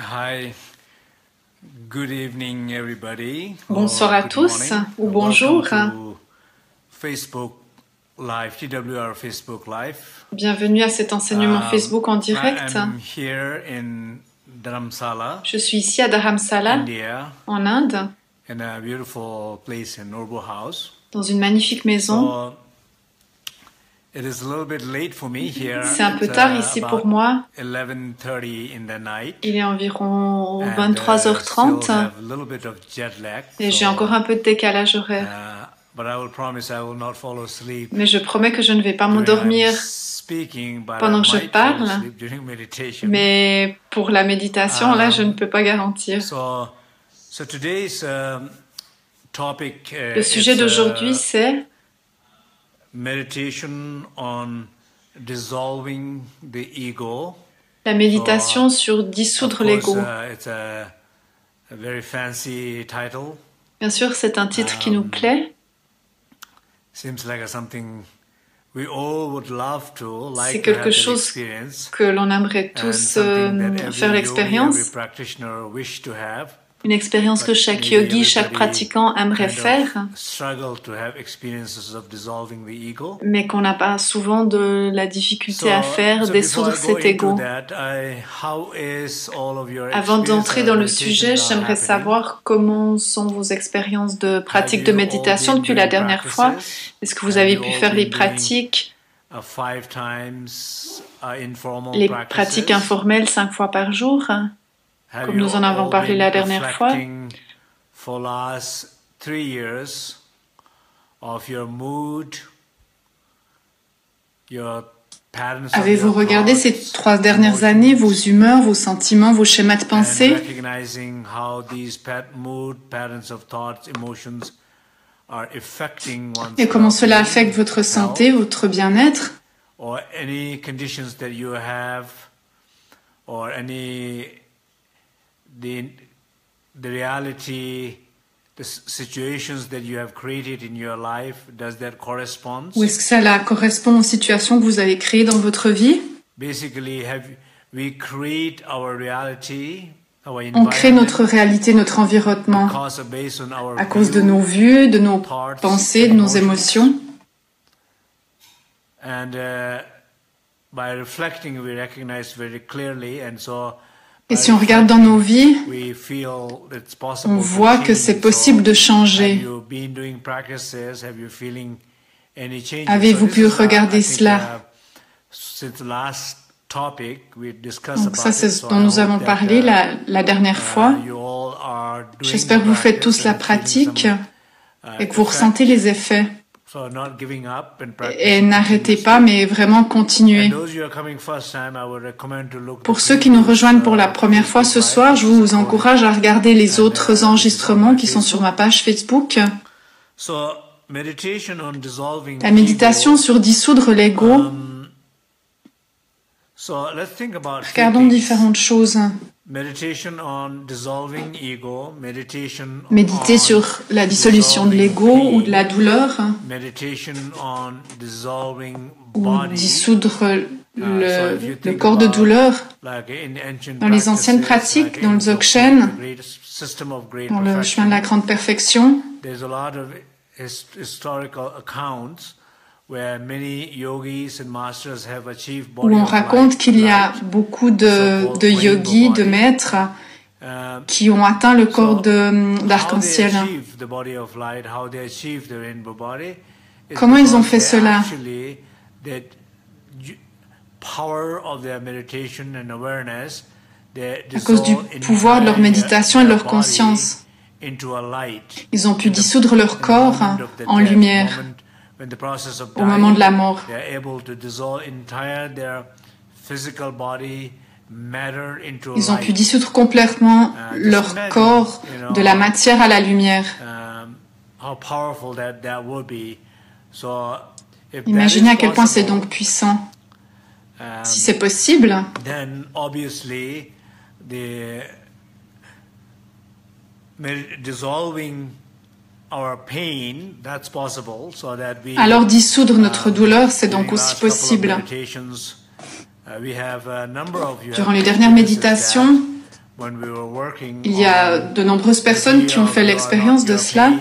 Hi, good evening everybody. Bonsoir à Good tous morning. ou bonjour. Welcome to Facebook Live, TWR Facebook Live. Bienvenue à cet enseignement Facebook en direct. I'm here in Dharamsala, Je suis ici à Dharamsala, India, en Inde, in a beautiful place in Norbu House. dans une magnifique maison. So it is a little bit late for me here. C'est un peu tard ici pour moi. 11:30 in the night. Il est environ And, 23h30 still have a little bit of jet lag, et j'ai so, encore un peu de décalage horaire. but I will promise I will not fall asleep Mais je promets que je ne vais pas during m'endormir speaking, but pendant I que je might fall parle. asleep during meditation. Mais pour la méditation, là, je ne peux pas garantir. So today's topic Le sujet is, d'aujourd'hui, c'est meditation on dissolving the ego. la méditation sur dissoudre Of l'ego. course, it's a very fancy title. Bien sûr, c'est un titre qui nous plaît. Seems like something we all would love to, C'est like to have quelque that chose experience, que l'on aimerait and tous something that every faire yogi, l'expérience. every practitioner wish to have. Une expérience que chaque yogi, chaque pratiquant aimerait faire, struggle to have experiences of dissolving the ego. mais qu'on n'a pas souvent de la difficulté à faire, dissoudre cet ego. Avant d'entrer dans le sujet, j'aimerais savoir comment sont vos expériences de pratique de méditation depuis la dernière fois. Est-ce que vous avez pu faire les pratiques informelles 5 fois par jour, comme nous en avons parlé la dernière fois? Avez-vous regardé ces 3 dernières années, vos humeurs, vos sentiments, vos schémas de pensée, et comment cela affecte votre santé, votre bien-être, the reality, the situations that you have created in your life, does that correspond? ou est-ce que cela correspond aux situations que vous avez créées dans votre vie? Basically, we create our reality, our On crée notre réalité, notre environnement, à cause de nos vues, de nos pensées, de nos émotions. And by reflecting, we recognize very clearly, and so et si on regarde dans nos vies, on voit que c'est possible de changer. Avez-vous pu regarder cela? Donc ça, c'est ce dont nous avons parlé la dernière fois. J'espère que vous faites tous la pratique et que vous ressentez les effets. Et n'arrêtez pas, mais vraiment continuez. Pour ceux qui nous rejoignent pour la première fois ce soir, je vous encourage à regarder les autres enregistrements qui sont sur ma page Facebook. La méditation sur dissoudre l'ego. Regardons différentes choses. Méditer sur la dissolution de l'ego ou de la douleur, ou dissoudre le corps de douleur. Dans les anciennes pratiques, dans le Dzogchen, dans le chemin de la grande perfection, où on raconte qu'il y a beaucoup de yogis, de maîtres, qui ont atteint le corps d'arc-en-ciel. Comment ils ont fait cela? À cause du pouvoir de leur méditation et de leur conscience. Ils ont pu dissoudre leur corps en lumière au moment de la mort. Ils ont pu dissoudre complètement leur corps de la matière à la lumière. Imaginez à quel point c'est donc puissant. Si c'est possible, alors dissoudre notre douleur, c'est donc aussi possible. Durant les dernières méditations, Il y a de nombreuses personnes qui ont fait l'expérience de cela.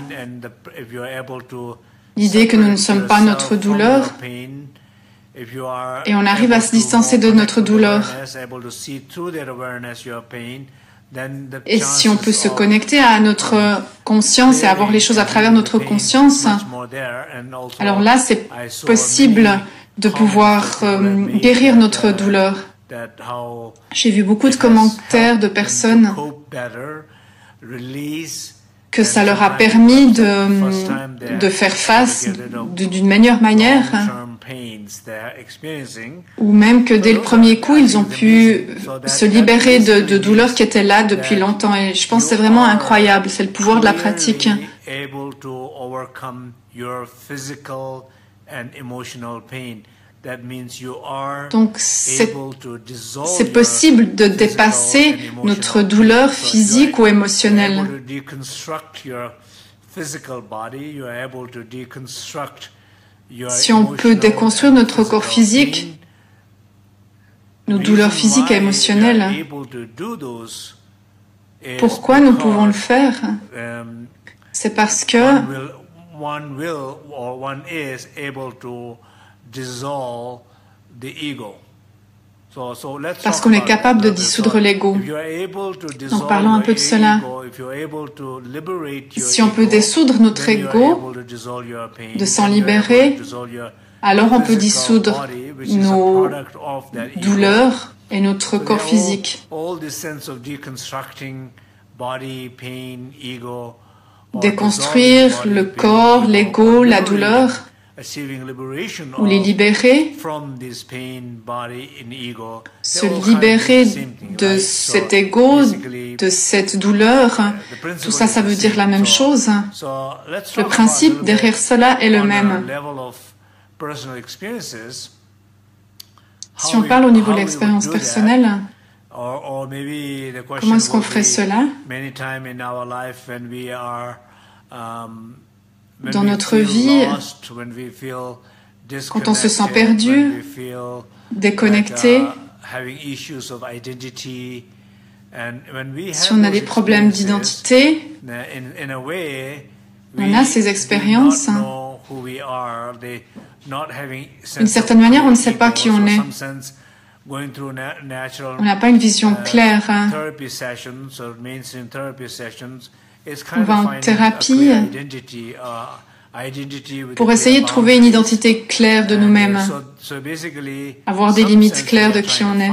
L'idée que nous ne sommes pas notre douleur et on arrive à se distancer de notre douleur. Et si on peut se connecter à notre conscience et avoir les choses à travers notre conscience, alors là, c'est possible de pouvoir guérir notre douleur. J'ai vu beaucoup de commentaires de personnes que ça leur a permis de faire face d'une meilleure manière, ou même que dès le premier coup, ils ont pu se libérer de douleurs qui étaient là depuis longtemps. Et je pense que c'est vraiment incroyable, c'est le pouvoir de la pratique. Donc, c'est possible de dépasser notre douleur physique ou émotionnelle. Si on peut déconstruire notre corps physique, nos douleurs physiques et émotionnelles, pourquoi nous pouvons le faire? C'est parce que qu'on est capable de dissoudre l'ego. Donc parlons un peu de cela. Si on peut dissoudre notre ego, de s'en libérer, alors on peut dissoudre nos douleurs et notre corps physique. Déconstruire le corps, l'ego, la douleur, ou les libérer, se libérer de cet ego, de cette douleur, tout ça, ça veut dire la même chose. Le principe derrière cela est le même. Si on parle au niveau de l'expérience personnelle, comment est-ce qu'on ferait cela? Dans notre vie, quand on se sent perdu, déconnecté, si on a des problèmes d'identité, on a ces expériences. D'une certaine manière, on ne sait pas qui on est. On n'a pas une vision claire. On va en thérapie pour essayer de trouver une identité claire de nous-mêmes, avoir des limites claires de qui on est.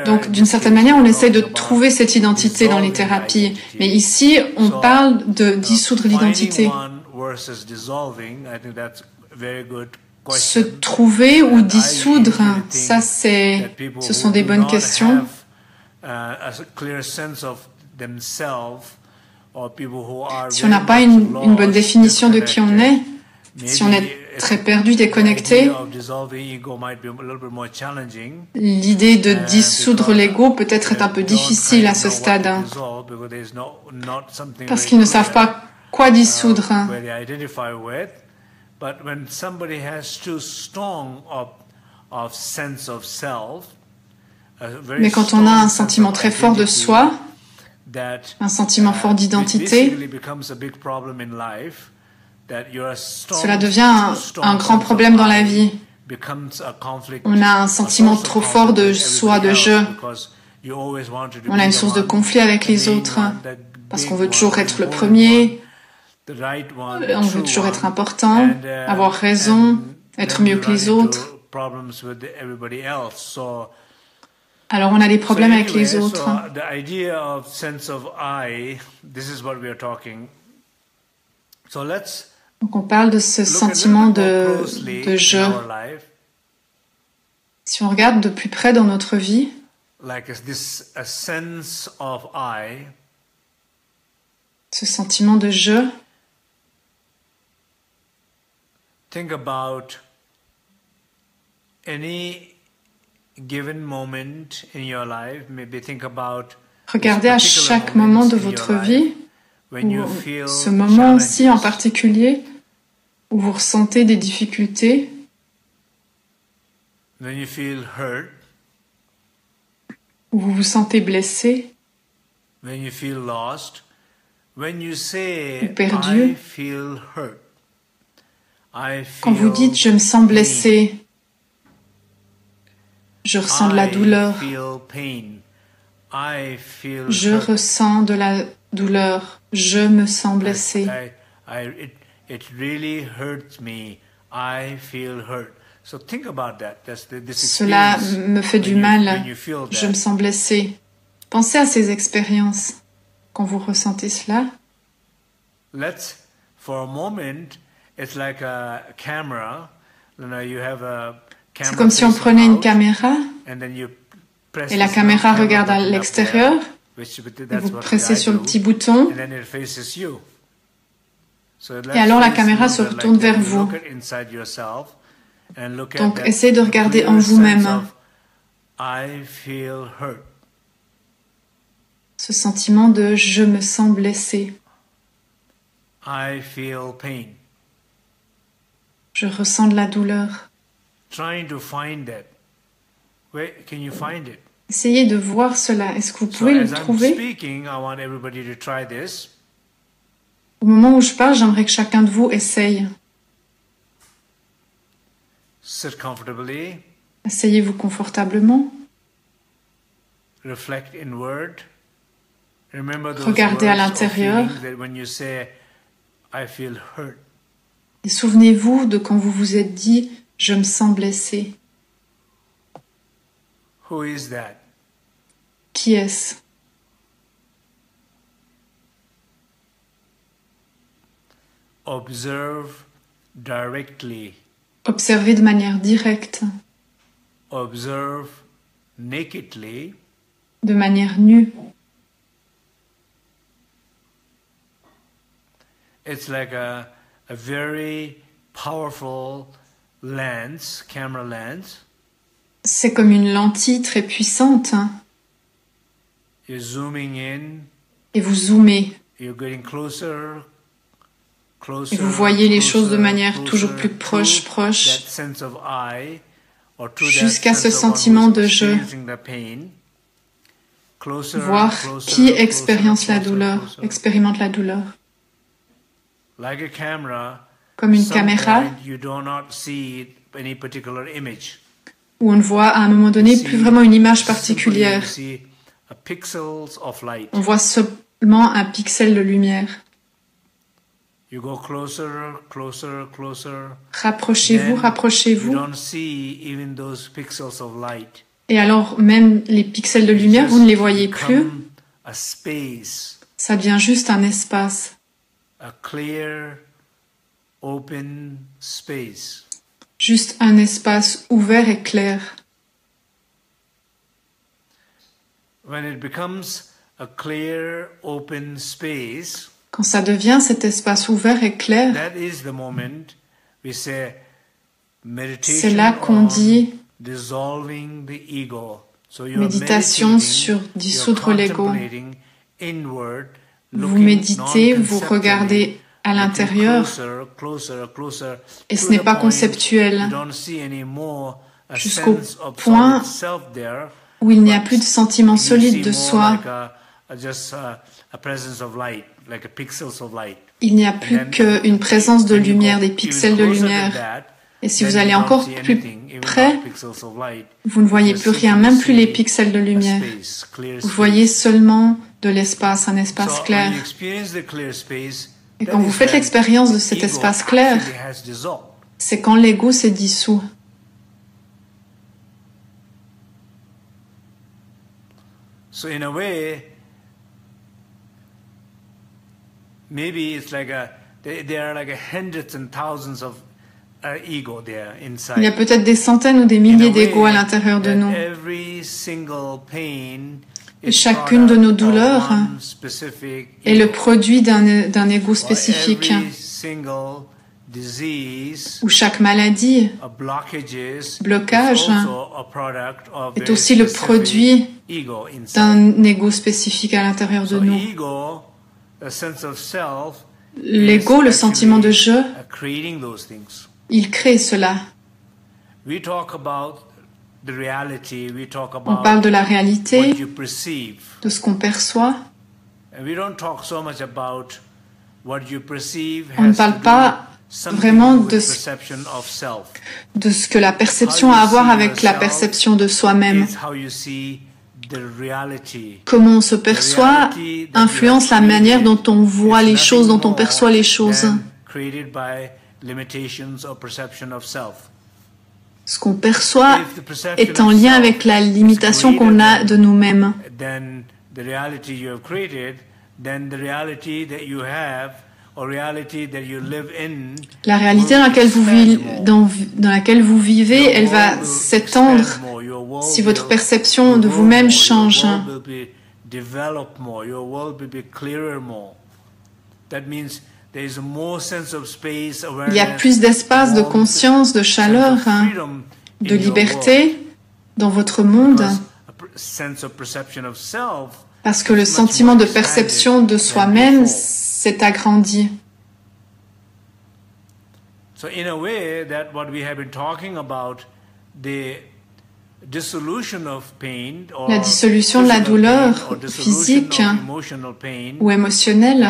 Donc, d'une certaine manière, on essaie de trouver cette identité dans les thérapies. Mais ici, on parle de dissoudre l'identité. Se trouver ou dissoudre, ça, ce sont des bonnes questions. Si on n'a pas une bonne définition de qui on est, si on est très perdu, déconnecté, l'idée de dissoudre l'ego peut-être est un peu difficile à ce stade, parce qu'ils ne savent pas quoi dissoudre. Mais quand on a un sentiment très fort de soi, un sentiment fort d'identité, cela devient un grand problème dans la vie. On a un sentiment trop fort de soi, de je. On a une source de conflit avec les autres, parce qu'on veut toujours être le premier, on veut toujours être important, avoir raison, être mieux que les autres. Alors on a des problèmes avec les autres. Donc on parle de ce sentiment de je. Si on regarde de plus près dans notre vie, ce sentiment de je, think about any given moment in your life, maybe think about regardez à chaque moment de votre vie, ou ce moment-ci en particulier, où vous ressentez des difficultés, when you feel hurt, où vous vous sentez blessé, when you feel lost, when you say, ou perdu, I feel hurt, I feel quand vous dites « je me sens blessé », je ressens de la douleur, je ressens de la douleur, je me sens blessé. Cela me fait du mal, je me sens blessé. Pensez à ces expériences. Quand vous ressentez cela, c'est comme si on prenait une caméra et la caméra regarde à l'extérieur et vous pressez sur le petit bouton et alors la caméra se retourne vers vous. Donc essayez de regarder en vous-même ce sentiment de « je me sens blessé ». Je ressens de la douleur. Essayez de voir cela. Est-ce que vous pouvez le trouver? Au moment où je parle, j'aimerais que chacun de vous essaye. Asseyez-vous confortablement. Regardez à l'intérieur. Et souvenez-vous de quand vous vous êtes dit « je me sens blessé ». Qui est-ce? Observez de manière directe. De manière nue. It's like a very powerful lens, camera lens. C'est comme une lentille très puissante. You're zooming in. Et vous zoomez. You're getting closer, closer, et vous voyez les choses de manière toujours plus proche, jusqu'à ce sentiment de je. Voir qui expérimente la douleur. Comme une caméra, où on ne voit à un moment donné plus vraiment une image particulière. On voit seulement un pixel de lumière. Rapprochez-vous, rapprochez-vous. Et alors, même les pixels de lumière, vous ne les voyez plus. Ça devient juste un espace. Juste un espace ouvert et clair. Quand ça devient cet espace ouvert et clair, c'est là qu'on dit méditation sur dissoudre l'ego. Vous méditez, vous regardez à l'intérieur et ce n'est pas conceptuel jusqu'au point où il n'y a plus de sentiment solide de soi. Il n'y a plus qu'une présence de lumière, des pixels de lumière. Et si vous allez encore plus près, vous ne voyez plus rien, même plus les pixels de lumière. Vous voyez seulement de l'espace, un espace clair. Et quand vous faites l'expérience de cet espace clair, c'est quand l'ego s'est dissous. So in a way, maybe it's like there are like hundreds and thousands of ego there inside. Il y a peut-être des centaines ou des milliers d'égos à l'intérieur de nous. Et chacune de nos douleurs est le produit d'un ego spécifique. Où chaque maladie, blocage, est aussi le produit d'un ego spécifique à l'intérieur de nous. L'ego, le sentiment de je, il crée cela. On parle de la réalité, de ce qu'on perçoit. On ne parle pas vraiment de ce que la perception a à voir avec la perception de soi-même. Comment on se perçoit influence la manière dont on voit les choses, dont on perçoit les choses. Ce qu'on perçoit est en lien avec la limitation qu'on a de nous-mêmes. La réalité dans laquelle vous vivez, elle va s'étendre si votre perception de vous-même change. Il y a plus d'espace, de conscience, de chaleur, de liberté dans votre monde, parce que le sentiment de perception de soi-même s'est agrandi. La dissolution de la douleur physique ou émotionnelle,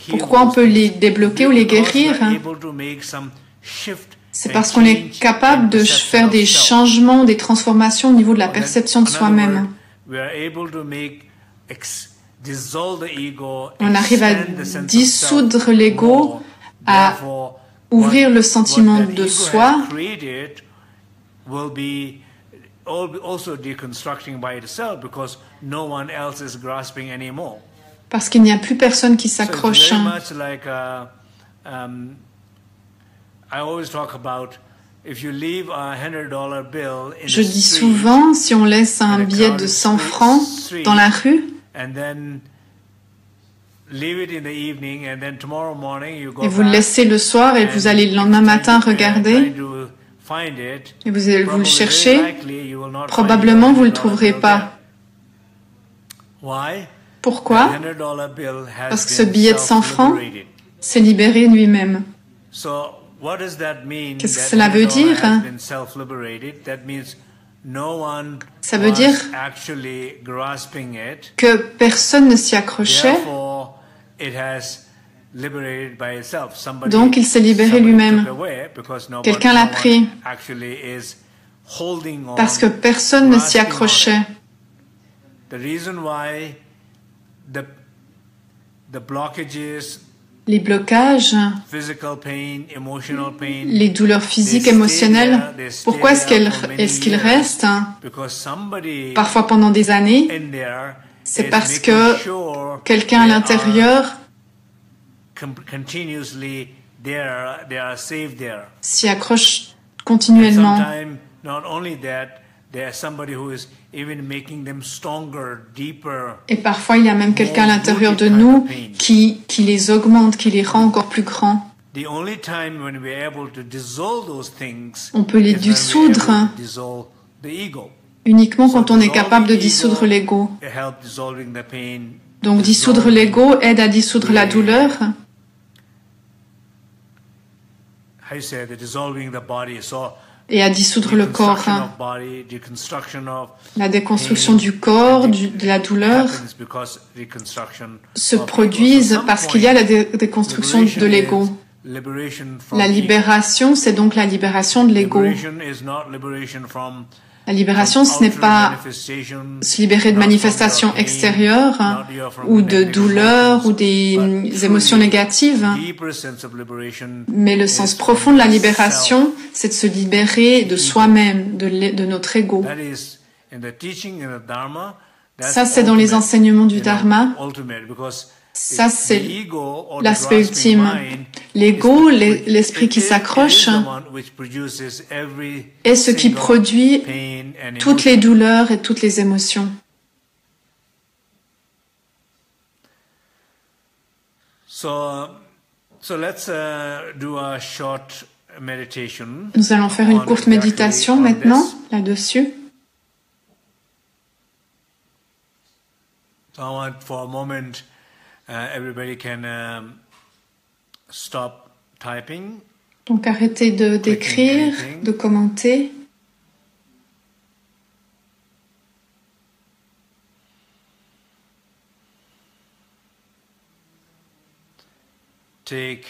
pourquoi on peut les débloquer ou les guérir? C'est parce qu'on est capable de faire des changements, des transformations au niveau de la perception de soi-même. On arrive à dissoudre l'ego, à ouvrir le sentiment de soi, parce qu'il n'y a plus personne qui s'accroche. Je dis souvent, si on laisse un billet de 100 francs dans la rue, et vous le laissez le soir et vous allez le lendemain matin regarder, et vous allez vous le chercher, probablement vous ne le trouverez pas. Pourquoi? Parce que ce billet de 100 francs s'est libéré lui-même. Qu'est-ce que cela veut dire? Ça veut dire que personne ne s'y accrochait, donc il s'est libéré lui-même. Quelqu'un l'a pris parce que personne ne s'y accrochait. Les blocages, les douleurs physiques, émotionnelles, pourquoi est-ce qu'ils restent parfois pendant des années? C'est parce que quelqu'un à l'intérieur s'y accroche continuellement. Et parfois, il y a même quelqu'un à l'intérieur de nous qui les augmente, qui les rend encore plus grands. On peut les dissoudre uniquement quand on est capable de dissoudre l'ego. Donc, dissoudre l'ego aide à dissoudre la douleur. Et à dissoudre le corps. La déconstruction du corps, de la douleur, se produisent parce qu'il y a la déconstruction de l'ego. La libération, c'est donc la libération de l'ego. La libération, ce n'est pas se libérer de manifestations extérieures ou de douleurs ou des émotions négatives. Mais le sens profond de la libération, c'est de se libérer de soi-même, de notre ego. Ça, c'est dans les enseignements du Dharma. Ça, c'est l'aspect ultime. L'ego, l'esprit qui s'accroche, est ce qui produit toutes les douleurs et toutes les émotions. Nous allons faire une courte méditation maintenant, là-dessus. Everybody can stop typing Donc arrêtez d'écrire, de commenter. Take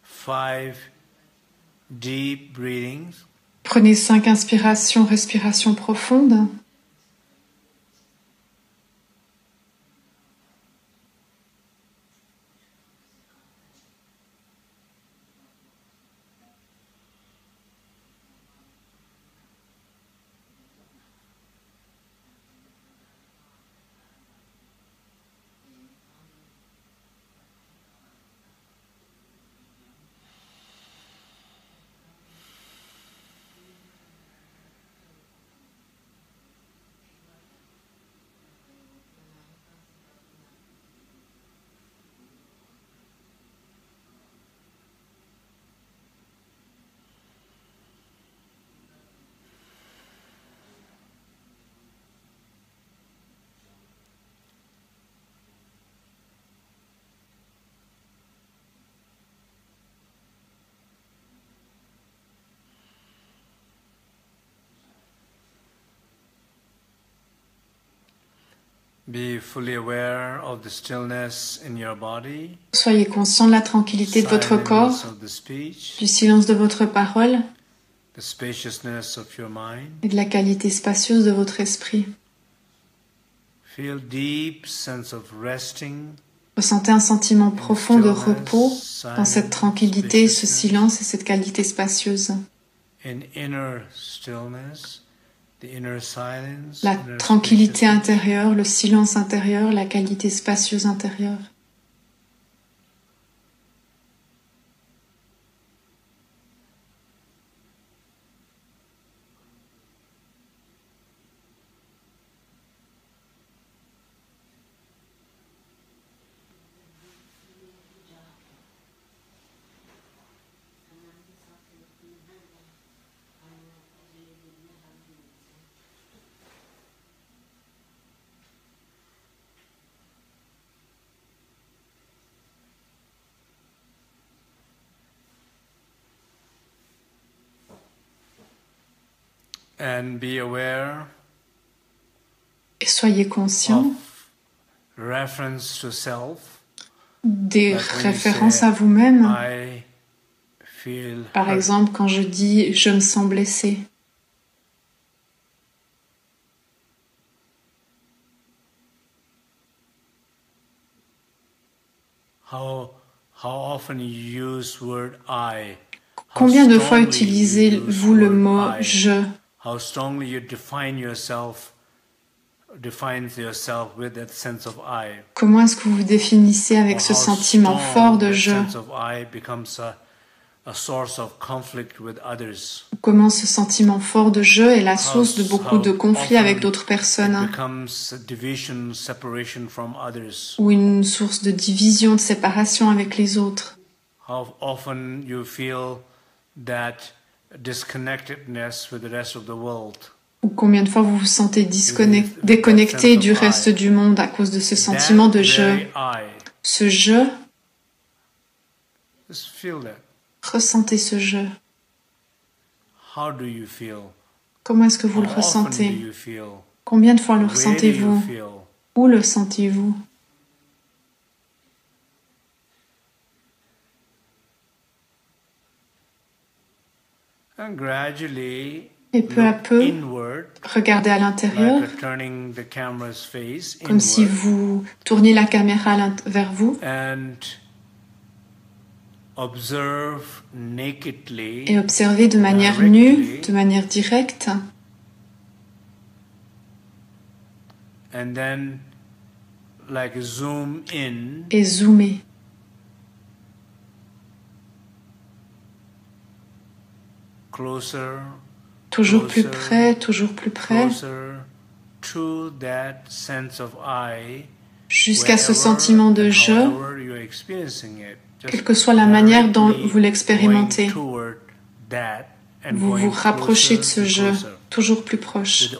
5 deep breathings. Prenez 5 inspirations, respirations profondes. Be fully aware of the stillness in your body, Soyez conscient de la tranquillité de votre corps, of the speech, du silence de votre parole the spaciousness of your mind. Et de la qualité spacieuse de votre esprit. Feel deep sense of resting, Ressentez un sentiment profond de repos dans cette tranquillité, ce silence et cette qualité spacieuse. in inner stillness, the inner silence, La tranquillité intérieure, le silence intérieur, la qualité spacieuse intérieure. And be aware et soyez conscient reference to self, des références à vous-même. Par exemple, quand je dis « je me sens blessé ». Combien de fois utilisez-vous le mot « je » How strongly you define yourself, defines yourself with that sense of I. Comment est-ce que vous vous définissez avec ce sentiment fort de je? Comment ce sentiment fort de je est la source de beaucoup de conflits avec d'autres personnes? Ou une source de division, de séparation avec les autres? How often you feel that disconnectedness with the rest of the world. Ou combien de fois vous vous sentez déconnecté du reste du monde à cause de ce sentiment de je. Ce je, ressentez ce je. Comment est-ce que vous le ressentez? Combien de fois le ressentez-vous? Où le sentez-vous? Et peu à peu, regardez à l'intérieur, comme si vous tourniez la caméra vers vous, et observez de manière nue, de manière directe, et zoomez. Toujours plus près, jusqu'à ce sentiment de je, quelle que soit la manière dont vous l'expérimentez. Vous vous rapprochez de ce je, toujours plus proche.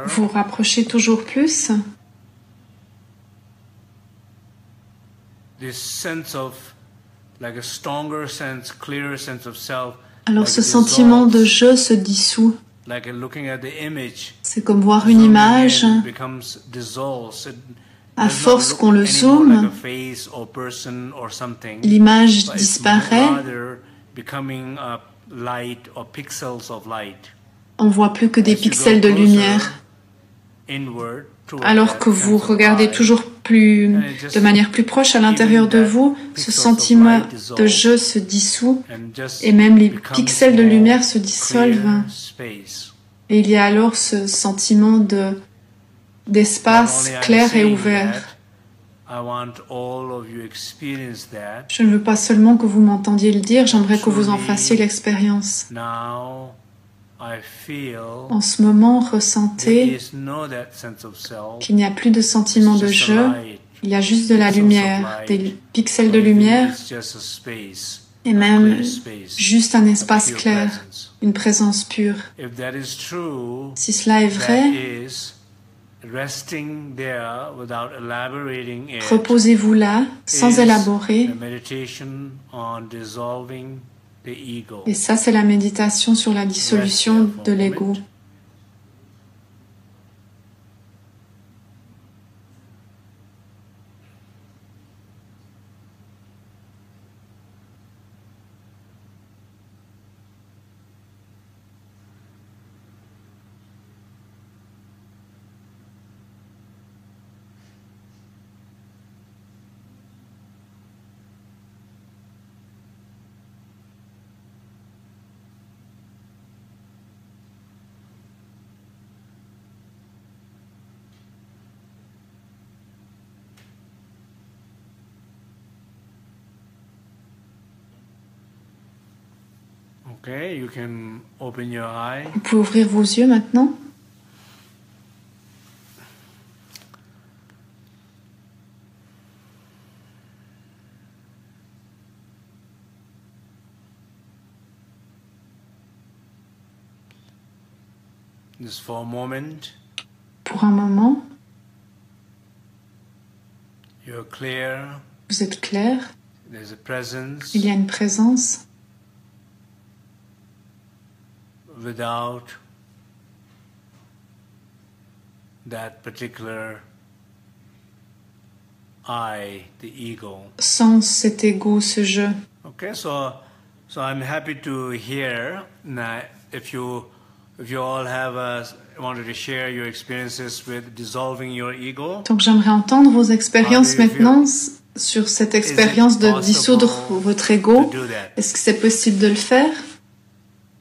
vous rapprochez toujours plus. Alors ce sentiment de je se dissout. C'est comme voir une image. À force qu'on le zoome, l'image disparaît. On voit plus que des pixels de lumière. Alors que vous regardez toujours de manière plus proche à l'intérieur de vous, ce sentiment de je se dissout et même les pixels de lumière se dissolvent. Et il y a alors ce sentiment d'espace clair et ouvert. Je ne veux pas seulement que vous m'entendiez le dire, j'aimerais que vous en fassiez l'expérience. En ce moment, ressentez qu'il n'y a plus de sentiment de je, il y a juste de la lumière, des pixels de lumière et même juste un espace clair, une présence pure. Si cela est vrai, reposez-vous là, sans élaborer. Et ça, c'est la méditation sur la dissolution de l'ego. Okay, you can open your eye. Vous pouvez ouvrir vos yeux maintenant. Just for a moment. Pour un moment. You're clear. Vous êtes clair. There's a presence. Il y a une présence. Without that particular I, the ego. Sans cet ego, ce je. Okay, so I'm happy to hear if you all wanted to share your experiences with dissolving your ego. Donc j'aimerais entendre vos expériences maintenant sur cette expérience de dissoudre votre ego. Est-ce que c'est possible de le faire?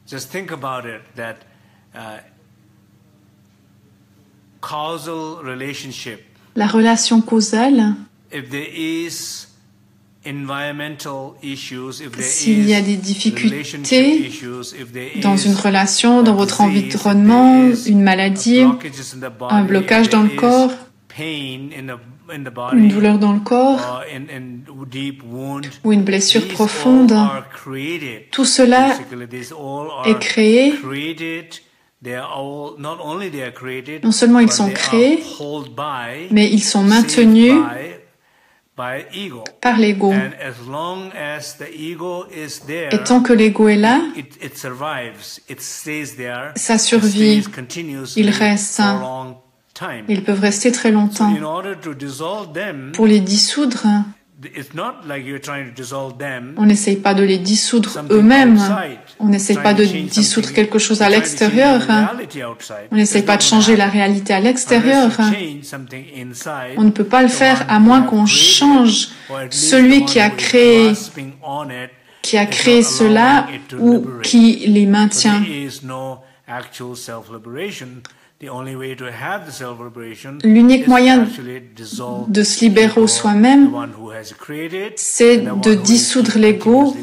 Just think about it, that causal relationship. La relation causale. If there is environmental issues, if there s'il y a des difficultés dans une relation, dans votre environnement, une maladie, un blocage dans le corps, une douleur dans le corps ou une blessure profonde, tout cela est créé. Non seulement ils sont créés, mais ils sont maintenus par l'ego. Et tant que l'ego est là, ça survit, il reste. Ils peuvent rester très longtemps. Pour les dissoudre, on n'essaye pas de les dissoudre eux-mêmes. On n'essaye pas de dissoudre quelque chose à l'extérieur. On n'essaye pas de changer la réalité à l'extérieur. On ne peut pas le faire à moins qu'on change celui qui a créé cela ou qui les maintient. L'unique moyen de se libérer soi-même, c'est de dissoudre l'ego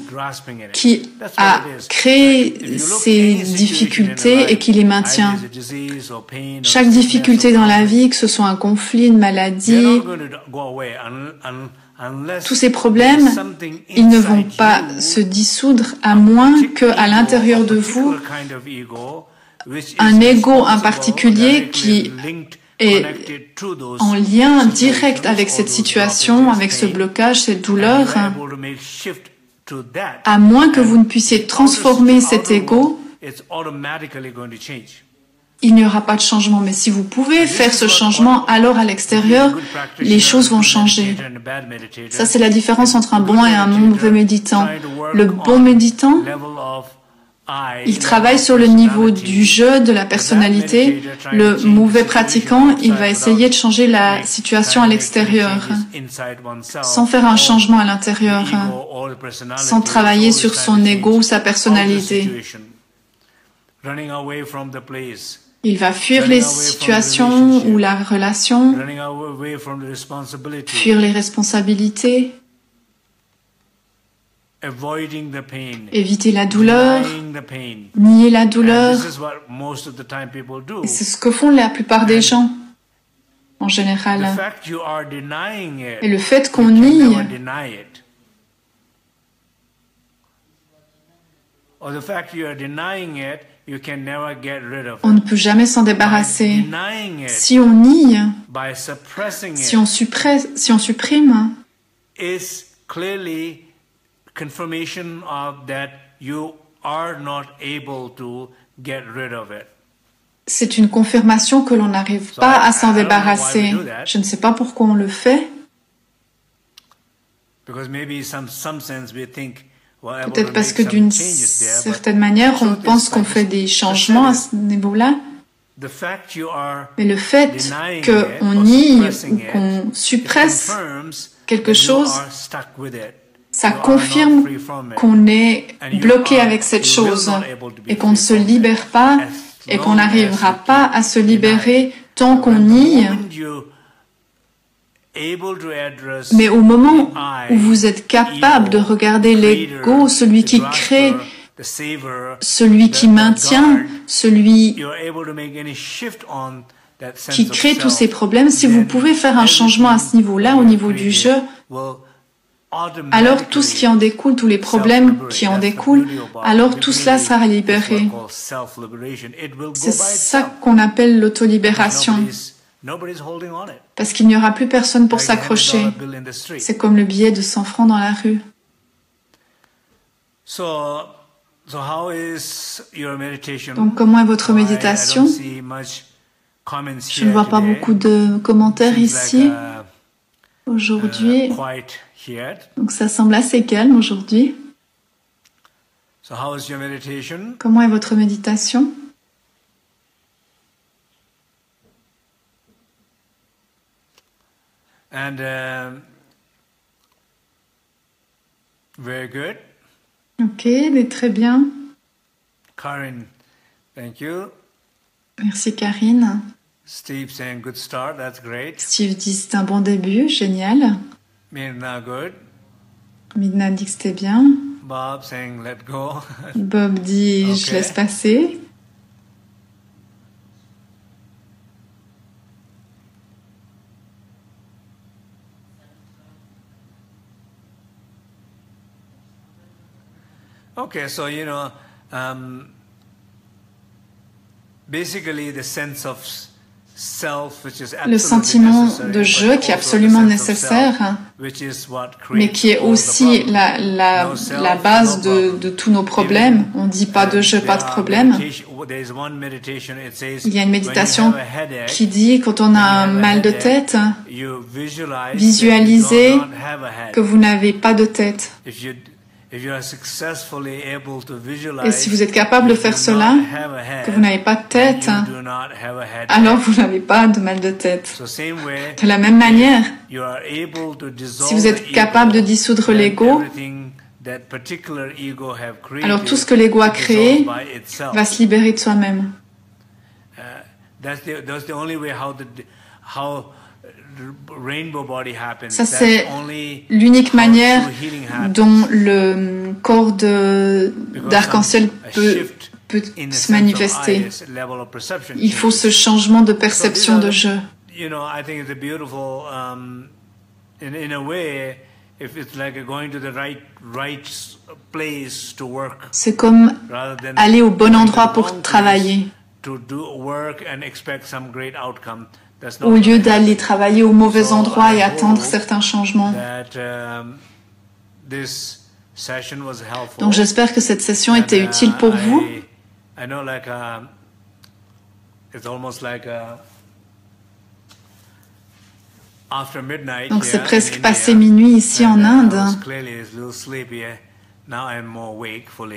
qui a créé ces difficultés et qui les maintient. Chaque difficulté dans la vie, que ce soit un conflit, une maladie, tous ces problèmes, ils ne vont pas se dissoudre à moins qu'à l'intérieur de vous, un ego en particulier qui est en lien direct avec cette situation, avec ce blocage, cette douleur, à moins que vous ne puissiez transformer cet ego, il n'y aura pas de changement. Mais si vous pouvez faire ce changement, alors à l'extérieur, les choses vont changer. Ça, c'est la différence entre un bon et un mauvais méditant. Le bon méditant, il travaille sur le niveau du jeu, de la personnalité. Le mauvais pratiquant, il va essayer de changer la situation à l'extérieur, sans faire un changement à l'intérieur, sans travailler sur son ego ou sa personnalité. Il va fuir les situations ou la relation, fuir les responsabilités, éviter la douleur, nier la douleur. Et c'est ce que font la plupart des gens, en général. Et le fait qu'on nie, on ne peut jamais s'en débarrasser. Si on nie, si on supprime, c'est une confirmation que l'on n'arrive pas à s'en débarrasser. Je ne sais pas pourquoi on le fait. Peut-être parce que d'une certaine manière, on pense qu'on fait des changements à ce niveau-là. Mais le fait qu'on nie ou qu'on suppresse quelque chose, ça confirme qu'on est bloqué avec cette chose et qu'on ne se libère pas et qu'on n'arrivera pas à se libérer tant qu'on nie. Mais au moment où vous êtes capable de regarder l'ego, celui qui crée, celui qui maintient, celui qui crée tous ces problèmes, si vous pouvez faire un changement à ce niveau-là, au niveau du jeu, alors tout ce qui en découle, tous les problèmes qui en découlent, alors tout cela sera libéré. C'est ça qu'on appelle l'autolibération. Parce qu'il n'y aura plus personne pour s'accrocher. C'est comme le billet de 100 francs dans la rue. Donc comment est votre méditation? Je ne vois pas beaucoup de commentaires ici aujourd'hui. Donc ça semble assez calme aujourd'hui. Comment est votre méditation? Very good. Ok, mais très bien. Karin, thank you. Merci Karine. Steve saying good start, that's great. Steve dit c'est un bon début, génial. Mirna, good. Midna dit que c'était bien. Bob saying let go. Bob dit okay. Je laisse passer. Okay, so basically the sense of self, which is le sentiment de jeu qui est absolument nécessaire, mais qui est aussi la base de tous nos problèmes. On ne dit pas de jeu, pas de problème. Il y a une méditation qui dit quand on a un mal de tête, visualisez que vous n'avez pas de tête. Et si vous êtes capable de faire cela, que vous n'avez pas de tête, alors vous n'avez pas de mal de tête. De la même manière, si vous êtes capable de dissoudre l'ego, alors tout ce que l'ego a créé va se libérer de soi-même. Ça, c'est l'unique manière dont le corps d'arc-en-ciel peut se manifester. Il faut ce changement de perception de jeu. C'est comme aller au bon endroit pour travailler. Au lieu d'aller travailler au mauvais endroit et attendre certains changements. Donc j'espère que cette session était utile pour vous. Donc c'est presque passé minuit ici en Inde.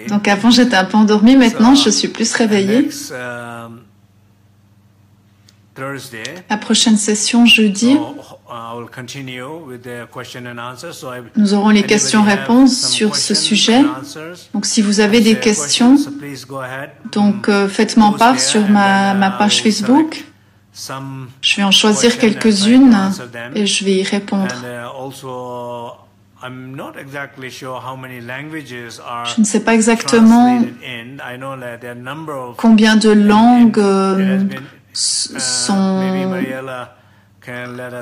Donc avant j'étais un peu endormie, maintenant je suis plus réveillée. La prochaine session jeudi, nous aurons les questions-réponses sur ce sujet. Donc si vous avez des questions, donc faites-moi part sur ma page Facebook. Je vais en choisir quelques-unes et je vais y répondre. Je ne sais pas exactement combien de langues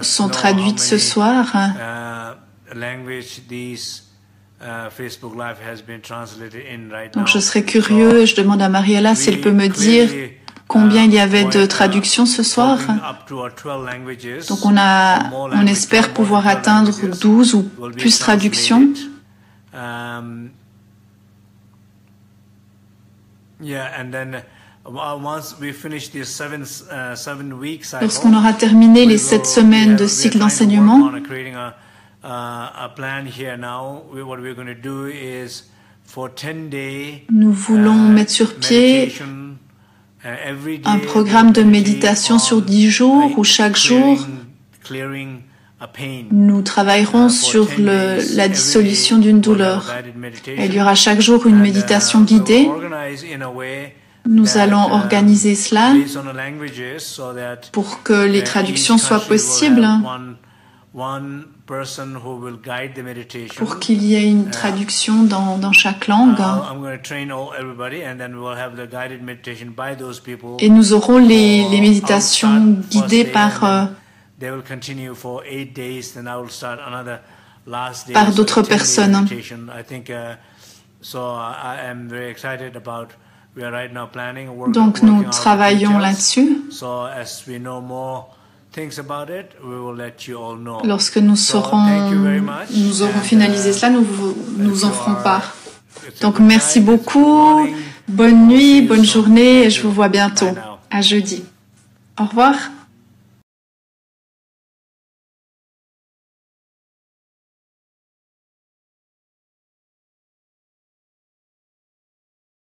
sont traduites ce soir. Donc je serais curieux et je demande à Mariella si elle peut me dire combien il y avait de traductions ce soir. Donc on espère pouvoir atteindre 12 ou plus traductions. Lorsqu'on aura terminé les 7 semaines de cycle d'enseignement, nous voulons mettre sur pied un programme de méditation sur 10 jours où chaque jour nous travaillerons sur la dissolution d'une douleur. Et il y aura chaque jour une méditation guidée. Nous allons organiser cela pour que les traductions soient possibles, pour qu'il y ait une traduction dans chaque langue. Et nous aurons les méditations guidées par d'autres personnes. Donc nous travaillons là-dessus. Lorsque nous aurons finalisé cela, nous en ferons part. Donc merci beaucoup, bonne nuit, bonne journée et je vous vois bientôt. À jeudi. Au revoir.